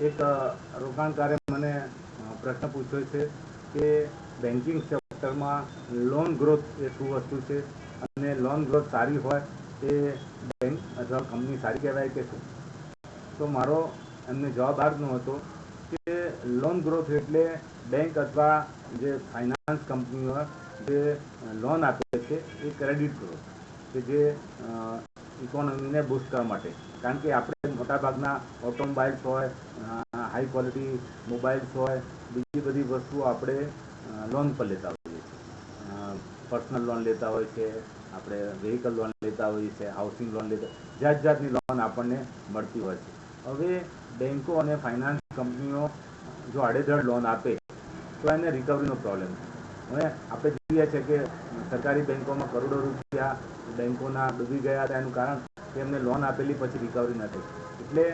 એક રોકાણકારે મને પ્રશ્ન પૂછ્યો છે કે બેન્કિંગ સેક્ટરમાં લોન ગ્રોથ એ શું વસ્તુ છે અને લોન ગ્રોથ સારી હોય એ બેંક અથવા કંપની સારી કહેવાય કે શું. તો મારો એમને જવાબ આપનો હતો કે લોન ગ્રોથ એટલે બેંક અથવા જે ફાઇનાન્સ કંપનીઓ જે લોન આપે છે એ ક્રેડિટ ગ્રોથ કે જે ઇકોનોમીને બૂસ્ટ કરવા માટે. કારણ કે આપણે મોટાભાગના ઓટોમોબાઈલ્સ હોય, હાઈ ક્વોલિટી મોબાઈલ્સ હોય, બીજી બધી વસ્તુઓ આપણે લોન પર લેતા હોઈએ છીએ. પર્સનલ લોન લેતા હોય છે, આપણે વ્હીકલ લોન લેતા હોઈએ છીએ, હાઉસિંગ લોન લેતા, જાત જાતની લોન આપણને મળતી હોય છે. હવે બેન્કો અને ફાઇનાન્સ કંપનીઓ જો આડેધડ લોન આપે તો એને રિકવરીનો પ્રોબ્લેમ છે. હવે આપણે જોઈએ છીએ કે સરકારી બેન્કોમાં કરોડો રૂપિયા બેન્કોના ડૂબી ગયા હતા. એનું કારણ કે એમને લોન આપેલી પછી રિકવરી ન થઈ. એટલે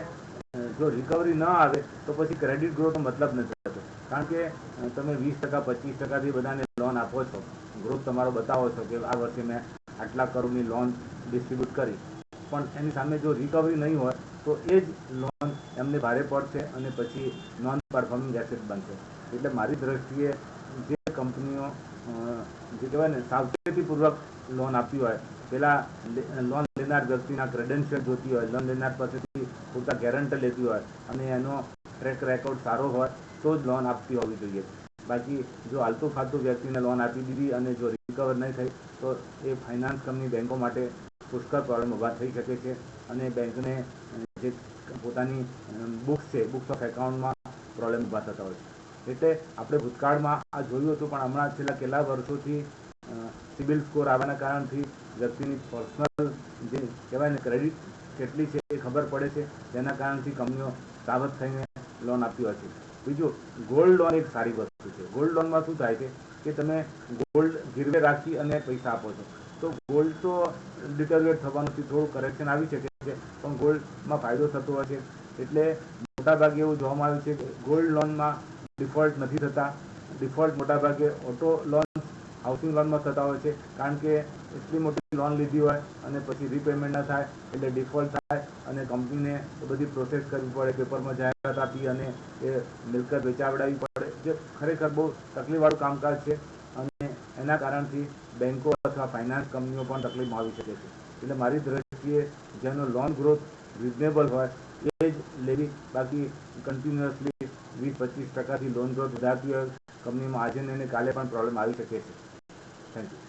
જો રિકવરી ન આવે તો પછી ક્રેડિટ ગ્રોથનો મતલબ નથી થતો. કારણ કે તમે 20%, 25%થી બધાને લોન આપો છો, ગ્રોથ તમારો બતાવો છો કે આ વર્ષે મેં આટલા કરોડની લોન ડિસ્ટ્રીબ્યુટ કરી, પણ એની સામે જો રિકવરી નહીં હોય તો એ જ લોન એમને ભારે પડશે અને પછી નોન પરફોર્મિંગ એસેટ બનશે. એટલે મારી દ્રષ્ટિએ જે કંપનીઓ જે કહેવાય ને સાવચેતીપૂર્વક લોન આપી હોય, પહેલાં લોન લેનાર વ્યક્તિના ક્રેડેન્શિયલ જોતી હોય, લોન લેનાર પાસેથી પૂરતા ગેરંટર લેતી હોય અને એનો ટ્રેક રેકોર્ડ સારો હોય તો જ લોન આપતી હોવી જોઈએ. બાકી જો આલતું ફાલતું વ્યક્તિને લોન આપી દીધી અને જો રિકવર નહીં થઈ તો એ ફાઇનાન્સ કંપની બેન્કો માટે પુષ્કળ પ્રોબ્લેમ ઊભા થઈ શકે છે અને બેંકને જે પોતાની બુક્સ છે, બુક્સ ઓફ એકાઉન્ટમાં પ્રોબ્લેમ ઊભા થતા હોય છે. એટલે આપણે ભૂતકાળમાં આ જોયું હતું, પણ હમણાં છેલ્લા કેટલા વર્ષોથી સિબિલ સ્કોર આવવાના કારણથી વ્યક્તિની પર્સનલ જે કહેવાય ને ક્રેડિટ કેટલી છે એ ખબર પડે છે. જેના કારણથી કંપનીઓ સાવધ થઈને લોન આપતી હોય છે. બીજું, ગોલ્ડ લોન એક સારી વસ્તુ છે. ગોલ્ડ લોનમાં શું થાય છે કે તમે ગોલ્ડ ગીરવે રાખી અને પૈસા આપો છો, તો ગોલ્ડ તો ડિટોરિએટ થવાનું થોડું કરેક્શન આવી શકે છે, પણ ગોલ્ડમાં ફાયદો થતો હોય છે. એટલે મોટાભાગે એવું જોવામાં આવ્યું છે કે ગોલ્ડ લોનમાં ડિફોલ્ટ નથી થતા. ડિફોલ્ટ મોટાભાગે ઓટો લોન, હાઉસિંગ લોનમાં થતા હોય છે. કારણ કે એટલી મોટી લોન લીધી હોય અને પછી રીપેમેન્ટ ન થાય એટલે ડિફોલ્ટ થાય અને કંપનીને એ બધી પ્રોસેસ કરવી પડે, પેપરમાં જાહેરાત આપી અને એ મિલકત વેચાવડાવવી પડે, જે ખરેખર બહુ તકલીફવાળું કામકાજ છે. અને એના કારણથી બેન્કો અથવા ફાઇનાન્સ કંપનીઓ પણ તકલીફમાં આવી શકે છે. એટલે મારી દ્રષ્ટિએ જેનો લોન ગ્રોથ રિઝનેબલ હોય એ જ લેવી. બાકી કન્ટિન્યુઅસલી 20-25%થી લોન ગ્રોથ વધારતી હોય કંપનીમાં, આજે ને કાલે પણ પ્રોબ્લેમ આવી શકે છે. Thank you.